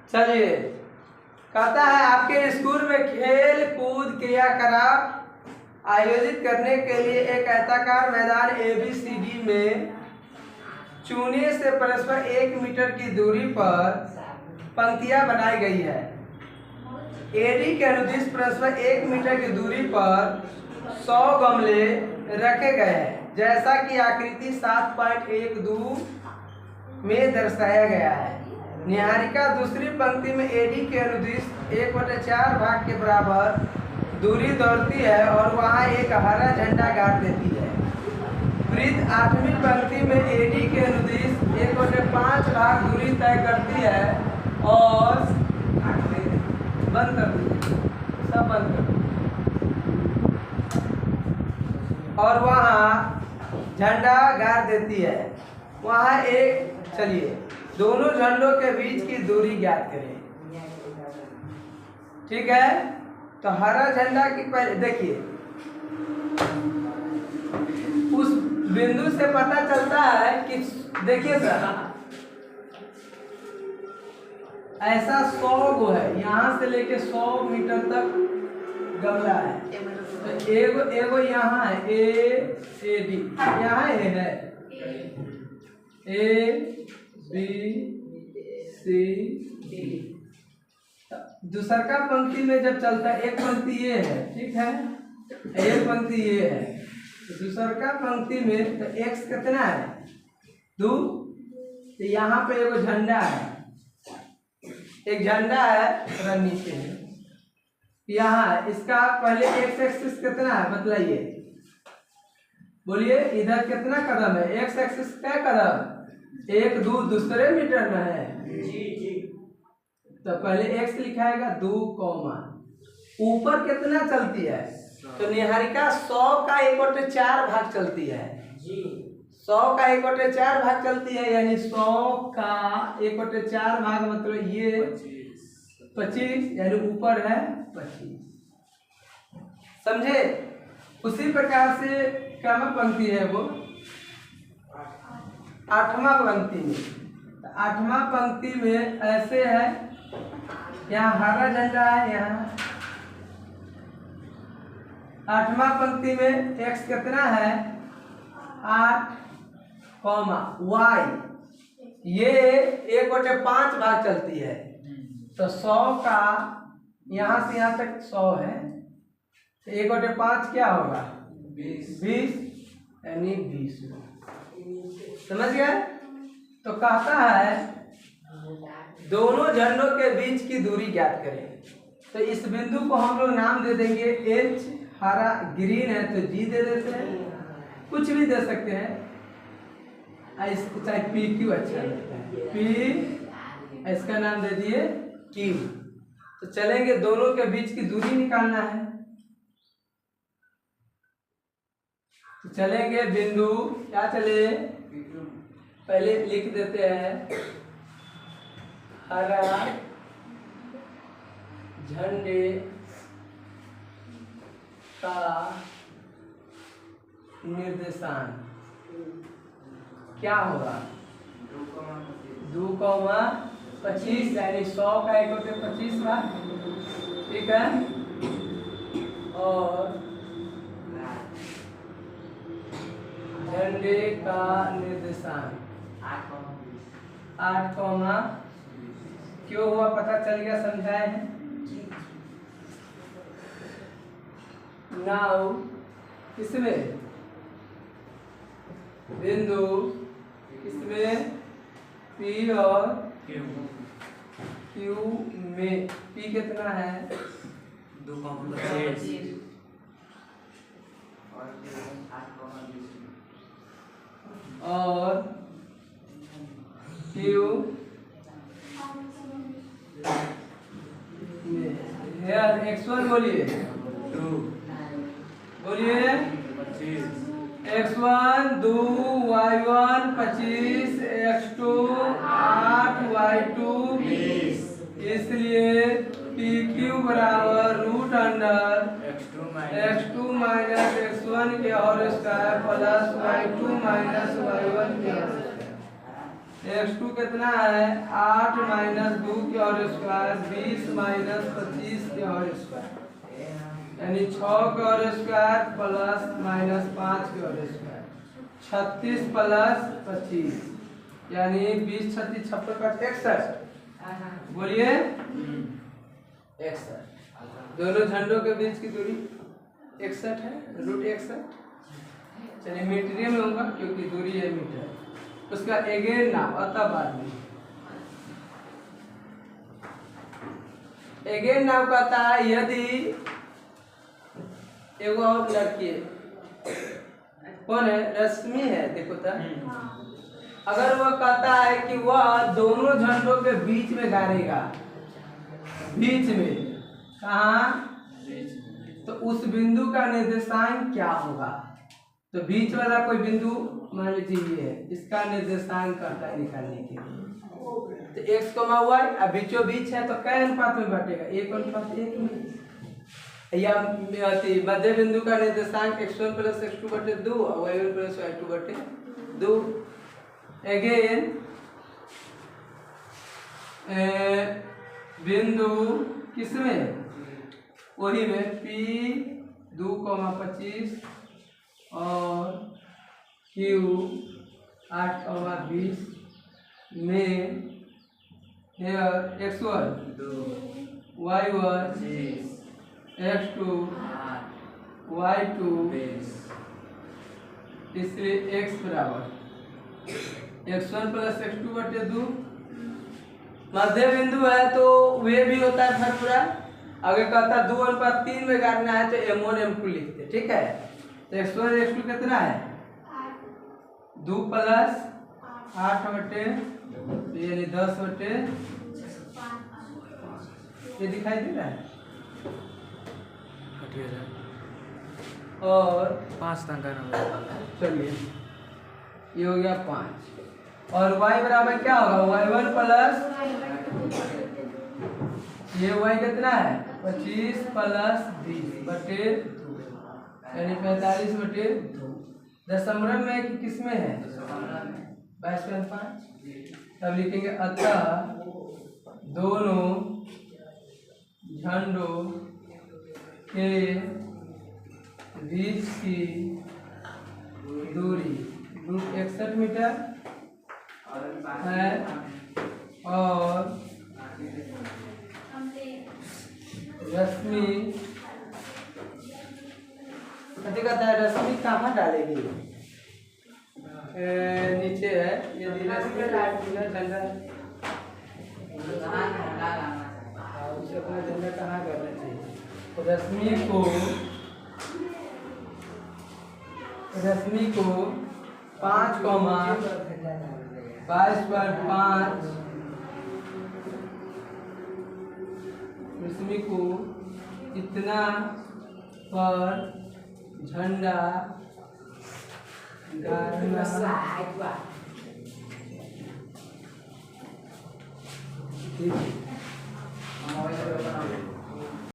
चलिए, कहता है आपके स्कूल में खेल कूद क्रियाकलाप आयोजित करने के लिए एक आयताकार मैदान ABCD में चूने से परस्पर 1 मीटर की दूरी पर पंक्तियां बनाई गई है। AD के अनुदिश परस्पर 1 मीटर की दूरी पर 100 गमले रखे गए हैं, जैसा कि आकृति 7.12 में दर्शाया गया है। निहारिका दूसरी पंक्ति में AD के अनुदिश 1/4 भाग के बराबर दूरी दौड़ती है और वहां एक हरा झंडा गाड़ देती है। प्रीत 8वीं पंक्ति में AD के अनुदिश 1/5 भाग दूरी तय करती है और बंद कर दीजिए, सब बंद कर दीजिए, और वहां झंडा गाड़ देती है। वहां एक, चलिए दोनों झंडों के बीच की दूरी ज्ञात करें। ठीक है, तो हरा झंडा की पहले देखिए, उस बिंदु से पता चलता है कि देखिए सर, ऐसा 100 गो है, यहां से लेके 100 मीटर तक गमला है। तो एगो यहाँ है AD, यहाँ है ABCD। दूसर का पंक्ति में जब चलता है, एक पंक्ति ये है, ठीक है, एक पंक्ति ये है, दूसर का पंक्ति में तो x कितना है 2, तो यहाँ पे एगो झंडा है, एक झंडा है थोड़ा नीचे है, यहाँ इसका पहले x एक्सिस कितना है बतलाइए, बोलिए इधर कितना कदम है, x एक्सिस क्या कदम, 1 2 दूसरे मीटर में है जी। तो पहले x लिखाएगा 2, ऊपर कितना चलती है, तो निहारिका 100 का 1/4 भाग चलती है जी। 100 का 1/4 भाग चलती है, यानी 100 का 1/4 भाग मतलब ये 25, यानी ऊपर है 25। समझे? उसी प्रकार से क्या पंक्ति है वो 8वां पंक्ति में, 8वां पंक्ति में ऐसे है, यहाँ हरा झंडा है, यहाँ 8वां पंक्ति में x कितना है 8, y ये 1/5 भाग चलती है, तो 100 का यहाँ से यहाँ तक 100 है, तो 1/5 क्या होगा 20, यानी 20। समझ गए? तो कहता है दोनों झंडों के बीच की दूरी ज्ञात करें। तो इस बिंदु को हम लोग नाम दे देंगे H, हरा ग्रीन है तो G दे देते हैं, कुछ भी दे सकते हैं, चाहे PQ अच्छा लगता है, P इसका नाम दे दिए Q। तो चलेंगे, दोनों के बीच की दूरी निकालना है, तो चलेंगे बिंदु क्या चले, पहले लिख देते हैं हरा झंडे का निर्देशांक क्या होगा 2,25, यानी 100 का 1/25 भाग, ठीक है, और झंडे का निर्देशांक 8, क्यों हुआ पता चल गया, समझाए हैं। नाउ इसमें बिंदु, इसमें P और Q में P कितना है 2,25 और Q यार x1 बोलिए 2, बोलिए 25, x1 2, y1 25, x2 8, y2 20। इसलिए PQ बराबर √x2 माइनस x1 के whole square plus y2 minus y1 के होल स्क्वायर। x2 कितना है 8 माइनस 2 के और स्क्वायर 20 माइनस 25 के और स्क्वायर यानी 6 के और स्क्वायर प्लस माइनस 5 के और स्क्वायर 36 प्लस 25 यानी 20 36 56 61 बोलिए 61। दोनों झंडों के बीच की दूरी 61 है √61। चलिए मीटरियम में होगा क्योंकि दूरी है मीटर। उसका अगेन नाम अतः बाद में अगेन नाम कहता है यदि एगो और लड़की है कौन है रश्मि है देखो तो अगर वह कहता है कि वह दोनों झंडों के बीच में गाड़ेगा बीच में कहाँ तो उस बिंदु का निर्देशांक क्या होगा। तो बीच वाला कोई बिंदु मान लीजिए ये है इसका निर्देशांक करता है निकालने के लिए तो x कमा y अब बीचों बीच है तो कै अनुपात में बटेगा 1:1 में या मध्य बिंदु का निर्देशांक x1 + x2/2 और y1 + y2/2। अगेन बिंदु किसमें वही में P 2,25 और Q 8,20 में x1 y1 x2 y2 इसलिए x बराबर x1 + x2/2 मध्य बिंदु है तो वे भी होता है फॉर्मूला। अगर कहता 2:3 में गाड़ना है तो m1 m2 लिखते ठीक है। तो x1 x2 कितना है 2 + 8/2 यानी 10/, ये दिखाई दे रहा है और 5 तक का चलिए ये हो गया 5 और y बराबर क्या होगा y1 + ये y कितना है 25 + 20/2 यानी 45/2 दशमलव में कि किस में है 22.5। तब लिखेंगे अतः दोनों झंडों के बीच की दूरी √61 मीटर है और रश्मि कहता है रश्मि कहाँ डालेगी नीचे है यदि रश्मि झंडा उसे अपना झंडा कहाँ करना चाहिए तो रश्मि को 5,22.5 रश्मि को इतना पर झंडा गाड़ना